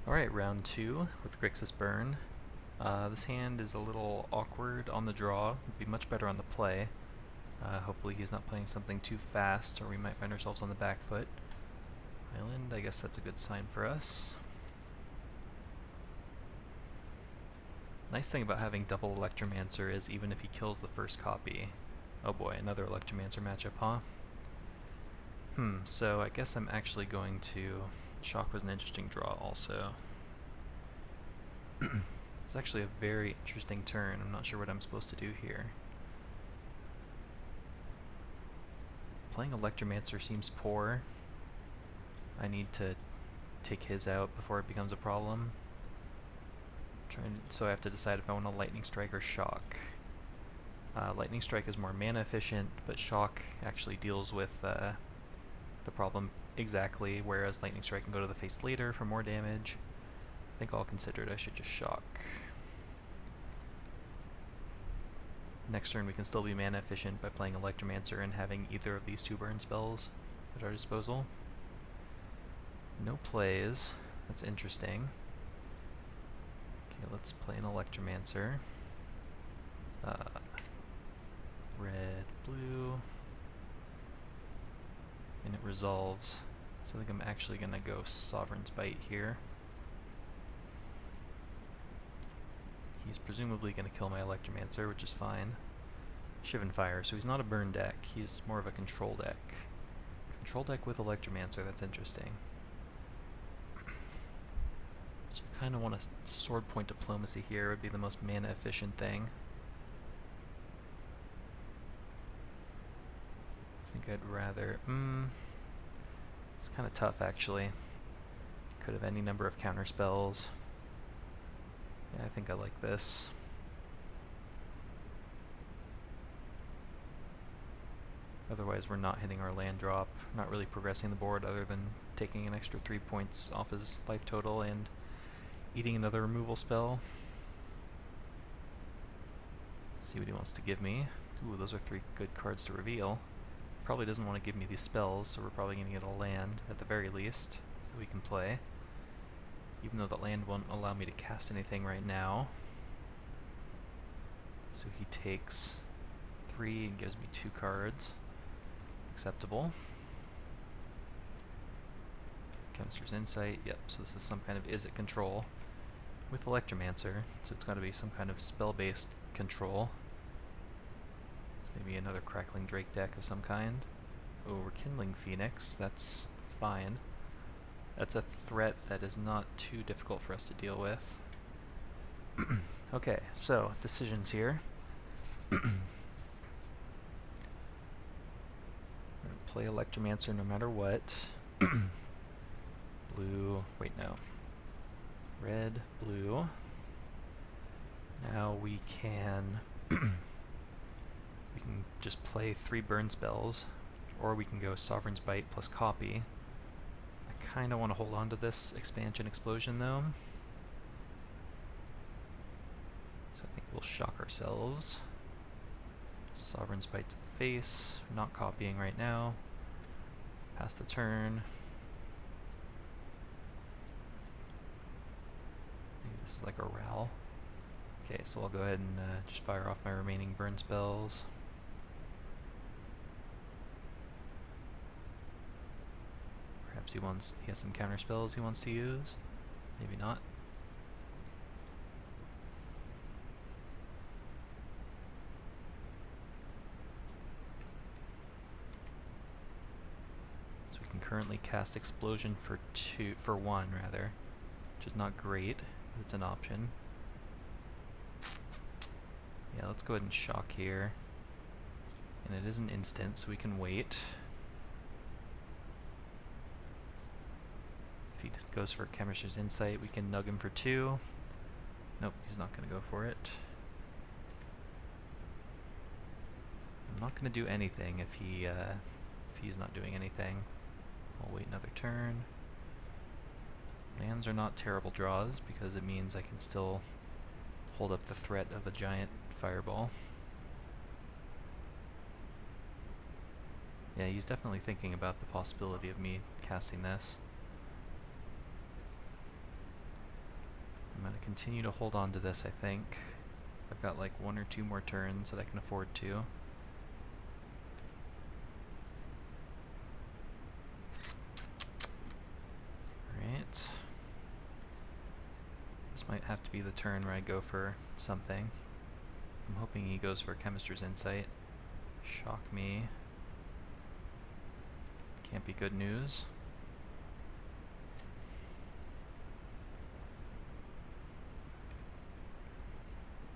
Alright, round 2 with Grixis Burn. This hand is a little awkward on the draw, would be much better on the play. Hopefully he's not playing something too fast, or we might find ourselves on the back foot. Island, I guess that's a good sign for us. Nice thing about having double Electromancer is even if he kills the first copy... Oh boy, another Electromancer matchup, huh? So I guess I'm actually going to... Shock was an interesting draw also. It's actually a very interesting turn. I'm not sure what I'm supposed to do here. Playing Electromancer seems poor. I need to take his out before it becomes a problem. So I have to decide if I want a Lightning Strike or Shock. Lightning Strike is more mana efficient, but Shock actually deals with the problem exactly, whereas Lightning Strike can go to the face later for more damage. I think all considered I should just Shock. Next turn we can still be mana efficient by playing Electromancer and having either of these two burn spells at our disposal. No plays. That's interesting. Okay, let's play an Electromancer. Red, blue. And it resolves. So I think I'm actually going to go Sovereign's Bite here. He's presumably going to kill my Electromancer, which is fine. Shivan Fire, so he's not a burn deck, he's more of a control deck. Control deck with Electromancer, that's interesting. So I kind of want a Sword Point Diplomacy here, it would be the most mana efficient thing. I think I'd rather... it's kind of tough actually. Could have any number of counter spells. Yeah, I think I like this. Otherwise we're not hitting our land drop, not really progressing the board other than taking an extra 3 points off his life total and eating another removal spell. Let's see what he wants to give me. Ooh, those are 3 good cards to reveal. Probably doesn't want to give me these spells, so we're probably going to get a land at the very least that we can play. Even though the land won't allow me to cast anything right now. So he takes 3 and gives me 2 cards. Acceptable. Chemist's Insight, yep, so this is some kind of Izzet control with Electromancer, so it's got to be some kind of spell-based control. So maybe another Crackling Drake deck of some kind. Oh, we're Kindling Phoenix, that's fine. That's a threat that is not too difficult for us to deal with. Okay, so decisions here. Play Electromancer no matter what. Blue, wait no. Red, blue. Now we can just play 3 burn spells, or we can go Sovereign's Bite plus copy. I kinda wanna hold on to this expansion explosion though. So I think we'll shock ourselves. Sovereign's Bite to the face, not copying right now. Pass the turn. Maybe this is like a Ral. Okay, so I'll go ahead and just fire off my remaining burn spells. Perhaps he has some counter spells he wants to use. Maybe not. Currently cast Explosion for 1 rather, which is not great, but it's an option. Yeah, let's go ahead and shock here. And it is an instant, so we can wait. If he just goes for Chemist's Insight, we can nug him for 2. Nope, he's not going to go for it. I'm not going to do anything if he's not doing anything. I'll wait another turn. Lands are not terrible draws because it means I can still hold up the threat of a giant fireball. Yeah, he's definitely thinking about the possibility of me casting this. continue to hold on to this, I think. I've got like 1 or 2 more turns that I can afford to. Alright. This might have to be the turn where I go for something. I'm hoping he goes for Chemist's Insight. Shock me. Can't be good news.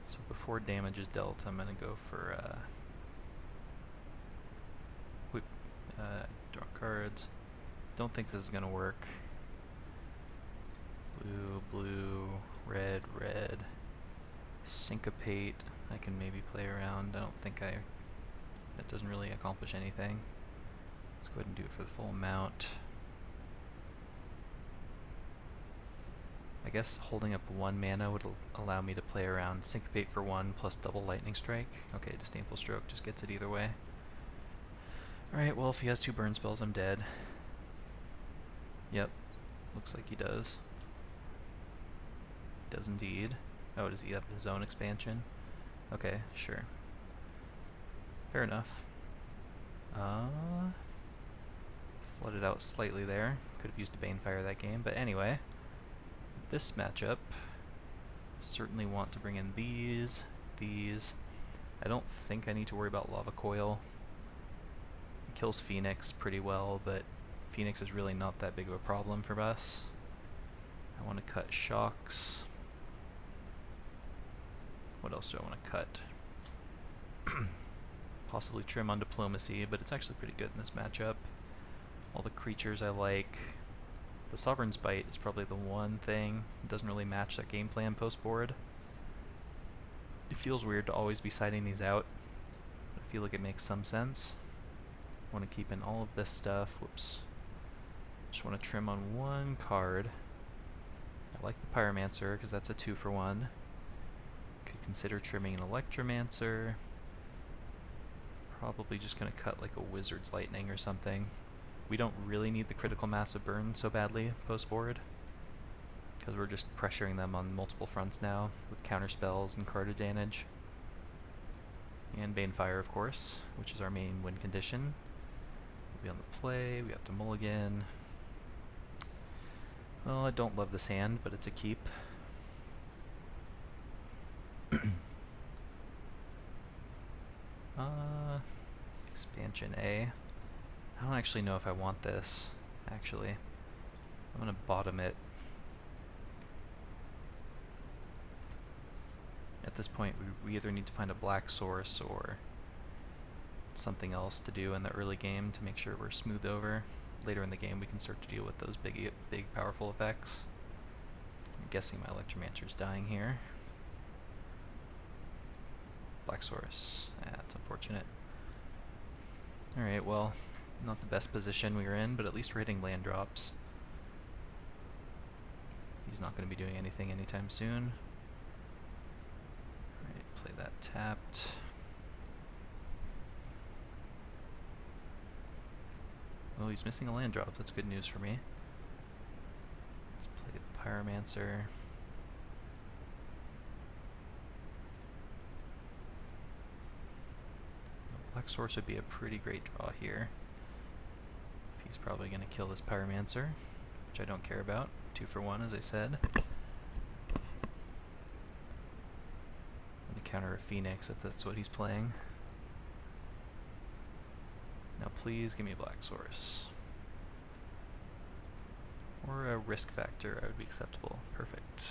So before damage is dealt, I'm gonna go for draw cards. Don't think this is gonna work. Blue, blue, red, red. Syncopate. I can maybe play around. I don't think that doesn't really accomplish anything. Let's go ahead and do it for the full amount. I guess holding up 1 mana would allow me to play around Syncopate for 1 plus double Lightning Strike. Okay, Disdainful Stroke just gets it either way. Alright, well if he has 2 burn spells, I'm dead. Yep, looks like he does. He does indeed. Oh, does he have his own expansion? Okay, sure. Fair enough. Flooded out slightly there. Could have used a Banefire that game, but anyway. This matchup, certainly want to bring in these. I don't think I need to worry about Lava Coil. It kills Phoenix pretty well, but Phoenix is really not that big of a problem for us. I want to cut Shocks. What else do I want to cut? Possibly trim on Diplomacy, but it's actually pretty good in this matchup. All the creatures I like. The Sovereign's Bite is probably the one thing. It doesn't really match that game plan post-board. It feels weird to always be siding these out. I feel like it makes some sense. I want to keep in all of this stuff. Whoops. Just want to trim on 1 card. I like the Pyromancer because that's a 2-for-1. Could consider trimming an Electromancer. Probably just going to cut like a Wizard's Lightning or something. We don't really need the critical mass of burn so badly post-board, because we're just pressuring them on multiple fronts now with counter spells and card advantage. And Banefire, of course, which is our main win condition. We'll be on the play, we have to mulligan. Well, I don't love this hand, but it's a keep. Expansion A. I don't actually know if I want this, actually. I'm gonna bottom it. At this point, we either need to find a black source or something else to do in the early game to make sure we're smoothed over. Later in the game, we can start to deal with those big powerful effects. I'm guessing my Electromancer's dying here. Black source. That's unfortunate. Alright, well, not the best position we were in, but at least we're hitting land drops. He's not going to be doing anything anytime soon. Alright, play that tapped. Oh, he's missing a land drop. That's good news for me. Let's play the Pyromancer. Black Source would be a pretty great draw here. He's probably going to kill this Pyromancer, which I don't care about. 2-for-1, as I said. I'm going to counter a Phoenix if that's what he's playing. Now please give me a Black Source. Or a Risk Factor, I would be acceptable. Perfect.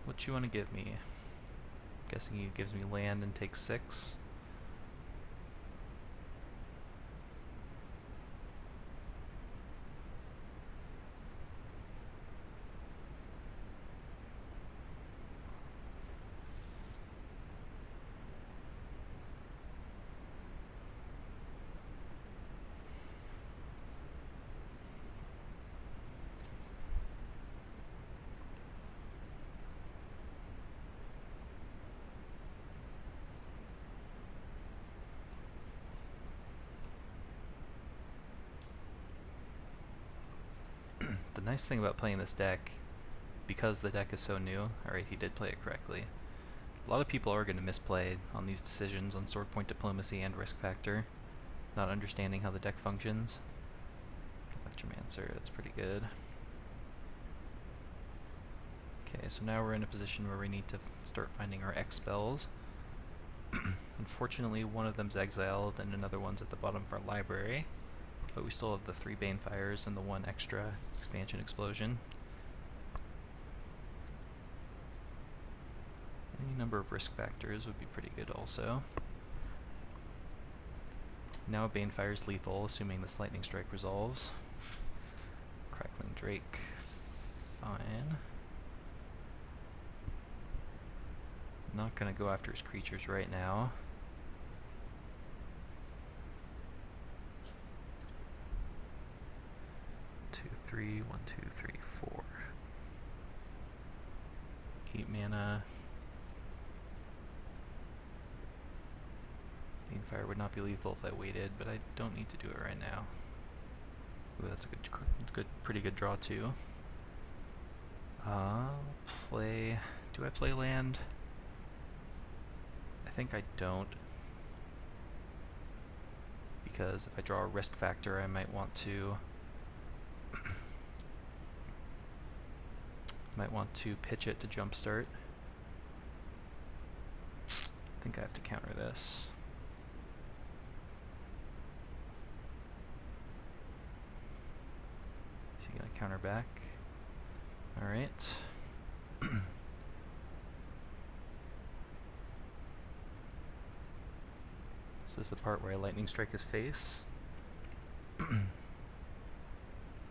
What you want to give me? Guessing he gives me land and takes 6. nice thing about playing this deck, because the deck is so new, alright, he did play it correctly. A lot of people are going to misplay on these decisions on Sword Point Diplomacy and Risk Factor, not understanding how the deck functions. Electromancer, that's pretty good. Okay, so now we're in a position where we need to start finding our X spells. Unfortunately, one of them's exiled and another one's at the bottom of our library, but we still have the 3 Banefires and the 1 extra Expansion Explosion. Any number of Risk Factors would be pretty good also. Now Banefire's lethal, assuming this Lightning Strike resolves. Crackling Drake, fine. Not gonna go after his creatures right now. Two, three, 1, 2, 3, 4. 8 mana. Banefire would not be lethal if I waited, but I don't need to do it right now. Ooh, that's a pretty good draw too. Play. Do I play land? I think I don't, because if I draw a Risk Factor, I might want to pitch it to jumpstart. I think I have to counter this. Is he gonna counter back? All right. So this is the part where I Lightning Strike his face.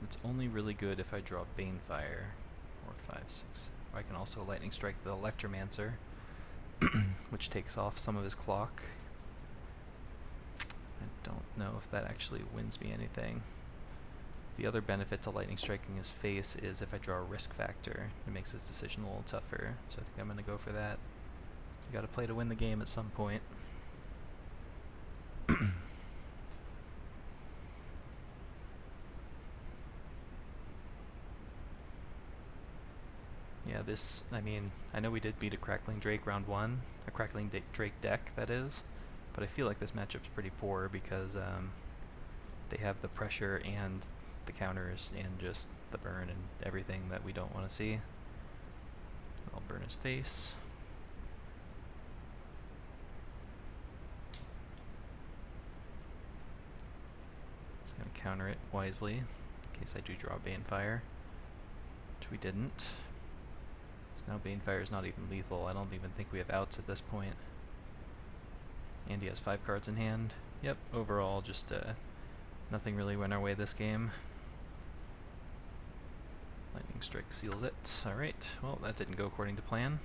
It's only really good if I draw Banefire, or 5, 6. I can also Lightning Strike the Electromancer, which takes off some of his clock. I don't know if that actually wins me anything. The other benefit to Lightning Striking his face is if I draw a Risk Factor, it makes his decision a little tougher. So I think I'm going to go for that. You gotta play to win the game at some point. Yeah, this, I mean, I know we did beat a Crackling Drake round 1, a Crackling Drake deck, that is, but I feel like this matchup's pretty poor because they have the pressure and the counters and just the burn and everything that we don't want to see. I'll burn his face. Just gonna counter it wisely in case I do draw Banefire, which we didn't. So now Banefire is not even lethal. I don't even think we have outs at this point. And he has 5 cards in hand. Yep, overall just nothing really went our way this game. Lightning Strike seals it. Alright, well that didn't go according to plan.